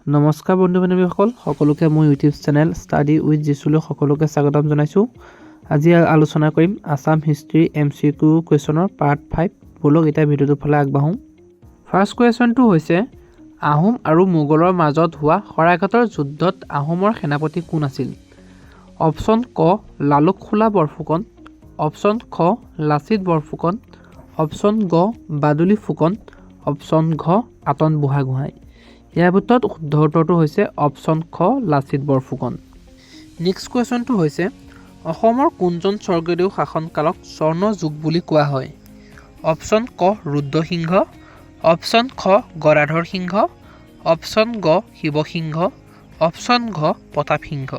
নমস্কাৰ বন্ধু বান্ধৱীসকল, সকলোকে মই ইউটিউব চেনেল ষ্টাডি উইথ জিচুলৈ সকলোকে স্বাগতম জনাইছোঁ। আজি আলোচনা কৰিম আছাম হিষ্ট্ৰী MCQ কুৱেশ্যনৰ পাৰ্ট 5। বলক এতিয়া ভিডিঅ'টোৰ ফালে আগবাঢ়োঁ। ফাৰ্ষ্ট কুৱেশ্যনটো হৈছে আহোম আৰু মোগলৰ মাজত হোৱা শৰাইঘাটৰ যুদ্ধত আহোমৰ সেনাপতি কোন আছিল? অপশ্যন ক লালুকখোলা বৰফুকন, অপশ্যন খ লাচিত বৰফুকন, অপশ্যন গ বাদুলী ফুকন, অপশ্যন ঘ আতন বুঢ়াগোহাঁই। ইয়াৰ ভিতৰত শুদ্ধ উত্তৰটো হৈছে অপশ্যন খ লাচিত বৰফুকন। নেক্সট কুৱেশ্যনটো হৈছে অসমৰ কোনজন স্বৰ্গদেউ শাসনকালক স্বৰ্ণ যুগ বুলি কোৱা হয়? অপশ্যন ক ৰুদ্ৰসিংহ, অপশ্যন খ গদাধৰ সিংহ, অপশ্যন গ শিৱসিংহ, অপশ্যন ঘ প্ৰতাপ সিংহ।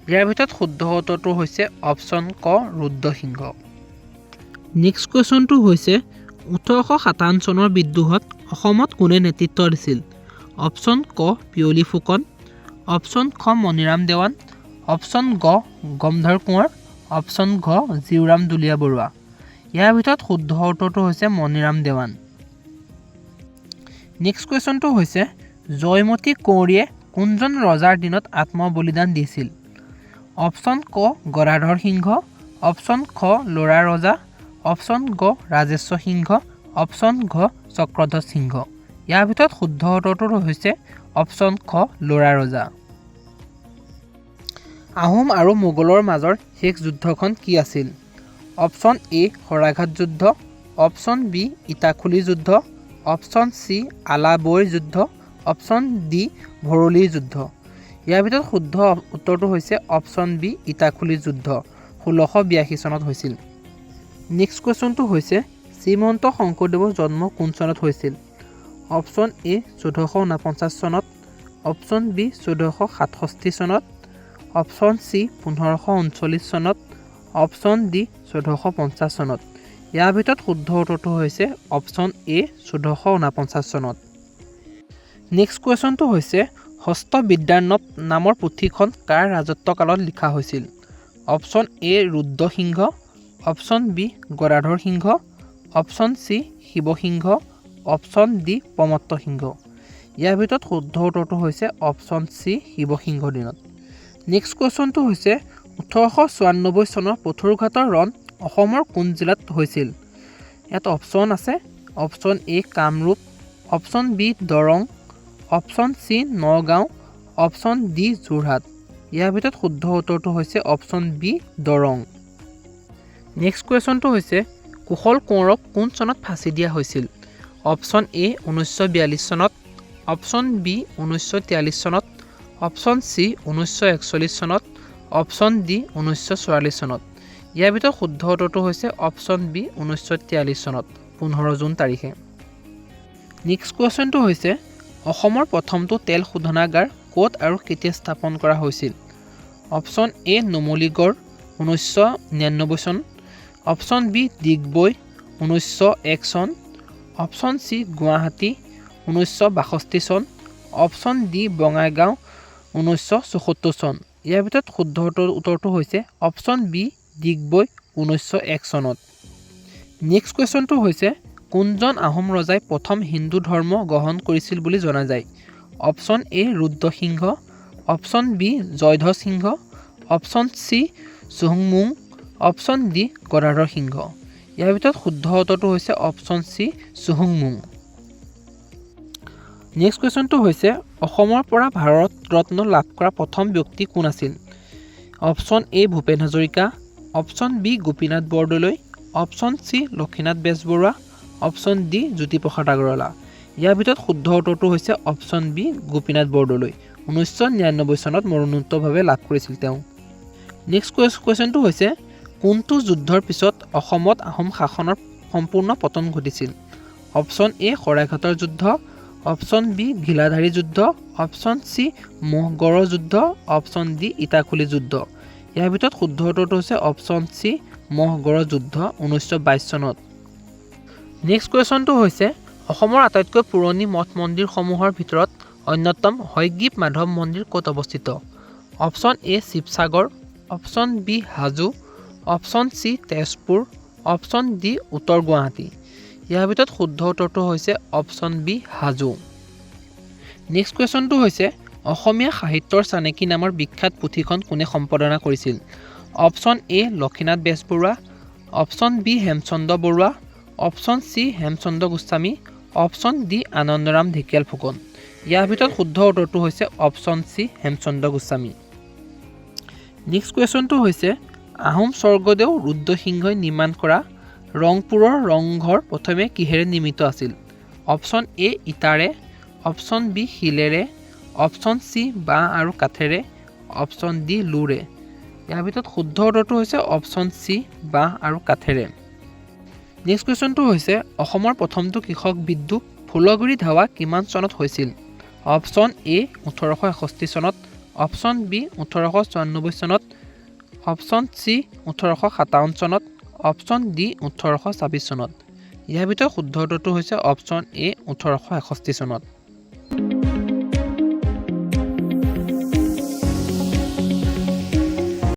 ইয়াৰ ভিতৰত শুদ্ধ উত্তৰটো হৈছে অপশ্যন ক ৰুদ্ৰসিংহ। নেক্সট কুৱেশ্যনটো হৈছে 1857 চনৰ বিদ্ৰোহত অসমত কোনে নেতৃত্ব দিছিল? অপশ্যন ক পিয়লি ফুকন, অপশ্যন খ মণিৰাম দেৱান, অপশ্যন গ গমধৰ কোঁৱৰ, অপশ্যন ঘ জীউৰাম দুলীয়া বৰুৱা। ইয়াৰ ভিতৰত শুদ্ধ উত্তৰটো হৈছে মণিৰাম দেৱান। নেক্সট কুৱেশ্যনটো হৈছে জয়মতী কুঁৱৰীয়ে কোনজন ৰজাৰ দিনত আত্মবলিদান দিছিল? অপশ্যন ক গদাধৰ সিংহ, অপশ্যন খ লৰা ৰজা, অপশ্যন গ ৰাজেশ্বৰ সিংহ, অপশ্যন ঘ চক্ৰধ্বজ সিংহ। ইয়াৰ ভিতৰত শুদ্ধ উত্তৰটো হৈছে অপশ্যন খ লৰা ৰজা। আহোম আৰু মোগলৰ মাজৰ শেষ যুদ্ধখন কি আছিল? অপশ্যন এ শৰাইঘাট যুদ্ধ, অপশ্যন বি ইটাখুলি যুদ্ধ, অপশ্যন চি আলাবৈৰ যুদ্ধ, অপশ্যন ডি ভৰলীৰ যুদ্ধ। ইয়াৰ ভিতৰত শুদ্ধ উত্তৰটো হৈছে অপশ্যন বি ইটাখুলি যুদ্ধ 1682 চনত হৈছিল। নেক্সট কুৱেশ্যনটো হৈছে শ্ৰীমন্ত শংকৰদেৱৰ জন্ম কোন চনত হৈছিল? অপশ্যন এ 1449 চনত, অপশ্যন বি 1467 চনত, অপশ্যন চি 1539 চনত, অপশ্যন ডি 1450 চনত। ইয়াৰ ভিতৰত শুদ্ধ উত্তৰটো হৈছে অপশ্যন এ 1449 চনত। নেক্সট কুৱেশ্যনটো হৈছে হস্তবিদ্যাৰ্ণৱ নামৰ পুথিখন কাৰ ৰাজত্বকালত লিখা হৈছিল? Option A Rudra Singha, option B Gadadhar Singha, option C Shiva Singha, option D Pramatta Singha. ইয়াৰ ভিতৰত শুদ্ধ উত্তৰটো হৈছে অপশ্যন চি শিৱসিংহৰ দিনত। নেক্সট কুৱেশ্যনটো হৈছে 1894 চনৰ পথৰুঘাটৰ ৰণ অসমৰ কোন জিলাত হৈছিল? ইয়াত অপশ্যন আছে option A Kamrup, option B Darrang, option C Nagaon, option D Jorhat. ইয়াৰ ভিতৰত শুদ্ধ উত্তৰটো হৈছে অপশ্যন বি দৰং। নেক্সট কুৱেশ্যনটো হৈছে কুশল কোঁৱৰক কোন চনত ফাঁচি দিয়া হৈছিল? অপশ্যন এ 1942 চনত, অপশ্যন বি 1943 চনত, অপশ্যন চি 1941 চনত, অপশ্যন ডি 1944 চনত। ইয়াৰ ভিতৰত শুদ্ধ উত্তৰটো হৈছে অপশ্যন বি 1943 চনত 15 জুন তাৰিখে। নেক্সট কুৱেশ্যনটো হৈছে অসমৰ প্ৰথমটো তেল শোধনাগাৰ ক'ত আৰু কেতিয়া স্থাপন কৰা হৈছিল? অপশ্যন এ নুমলীগড় 1999 চন, অপশ্যন বি ডিগবৈ 1901 চন, অপশ্যন চি গুৱাহাটী 1962 চন, অপশ্যন ডি বঙাইগাঁও 1974 চন। ইয়াৰ ভিতৰত শুদ্ধ উত্তৰটো হৈছে অপশ্যন বি ডিগবৈ 1901 চনত। নেক্সট কুৱেশ্যনটো হৈছে কোনজন আহোম ৰজাই প্ৰথম হিন্দু ধৰ্ম গ্ৰহণ কৰিছিল বুলি জনা যায়? Option A Rudra Singha, option B Jayadhwaj Singha, option C চুহুংমুং, অপশ্যন ডি গদাধৰ সিংহ। ইয়াৰ ভিতৰত শুদ্ধ উত্তৰটো হৈছে অপশ্যন চি চুহুংমুং। নেক্সট কুৱেশ্যনটো হৈছে অসমৰ পৰা ভাৰত ৰত্ন লাভ কৰা প্ৰথম ব্যক্তি কোন আছিল? Option A Bhupen Hazarika, option B Gopinath Bordoloi, option C Lakshminath Bezbaruah, option D Jyotiprasad Agarwala. ইয়াৰ ভিতৰত শুদ্ধ উত্তৰটো হৈছে অপশ্যন বি গোপীনাথ বৰদলৈ 1999 চনত মৰণোত্তৰভাৱে লাভ কৰিছিল তেওঁ। নেক্সট কুৱেশ্যনটো হৈছে কোনটো যুদ্ধৰ পিছত অসমত আহোম শাসনৰ সম্পূৰ্ণ পতন ঘটিছিল? অপশ্যন এ শৰাইঘাটৰ যুদ্ধ, অপশ্যন বি ঘিলাধাৰী যুদ্ধ, অপশ্যন চি মহগড়ৰ যুদ্ধ, অপশ্যন ডি ইটাখুলি যুদ্ধ। ইয়াৰ ভিতৰত শুদ্ধ উত্তৰটো হৈছে অপশ্যন চি মহগড়ৰ যুদ্ধ 1922 চনত। নেক্সট কুৱেশ্যনটো হৈছে অসমৰ আটাইতকৈ পুৰণি মঠ মন্দিৰসমূহৰ ভিতৰত অন্যতম হয়গ্ৰীৱ মাধৱ মন্দিৰ ক'ত অৱস্থিত? Option A Sivasagar, option B Hajo, option C Tezpur, option D উত্তৰ গুৱাহাটী। ইয়াৰ ভিতৰত শুদ্ধ উত্তৰটো হৈছে অপশ্যন বি হাজো। নেক্সট কুৱেশ্যনটো হৈছে অসমীয়া সাহিত্যৰ চানেকি নামৰ বিখ্যাত পুথিখন কোনে সম্পাদনা কৰিছিল option A Lakshminath Bezbaruah option B Hemchandra Barua option C Hemchandra Goswami option D Anandaram Dhekial Phukan ইয়াৰ ভিতৰত শুদ্ধ উত্তৰটো হৈছে option C Hemchandra Goswami next কুৱেশ্যনটো হৈছে আহোম স্বৰ্গদেউ ৰুদ্ৰসিংহই নিৰ্মাণ কৰা ৰংপুৰৰ ৰংঘৰ প্ৰথমে কিহেৰে নিৰ্মিত আছিল অপশ্যন এ ইটাৰে অপশ্যন বি শিলেৰে অপশ্যন চি বাঁহ আৰু কাঠেৰে অপশ্যন ডি লোৰে ইয়াৰ ভিতৰত শুদ্ধ উত্তৰটো হৈছে অপশ্যন চি বাঁহ আৰু কাঠেৰে নেক্সট কুৱেশ্যনটো হৈছে অসমৰ প্ৰথমটো কৃষক বিদ্ৰোহ ফুলগুৰি ধাৱা কিমান চনত হৈছিল অপশ্যন এ 1861 চনত অপশ্যন বি 1894 চনত অপশ্যন চি 1857 চনত অপশ্যন ডি 1826 চনত ইয়াৰ ভিতৰত শুদ্ধ উত্তৰটো হৈছে অপশ্যন এ 1861 চনত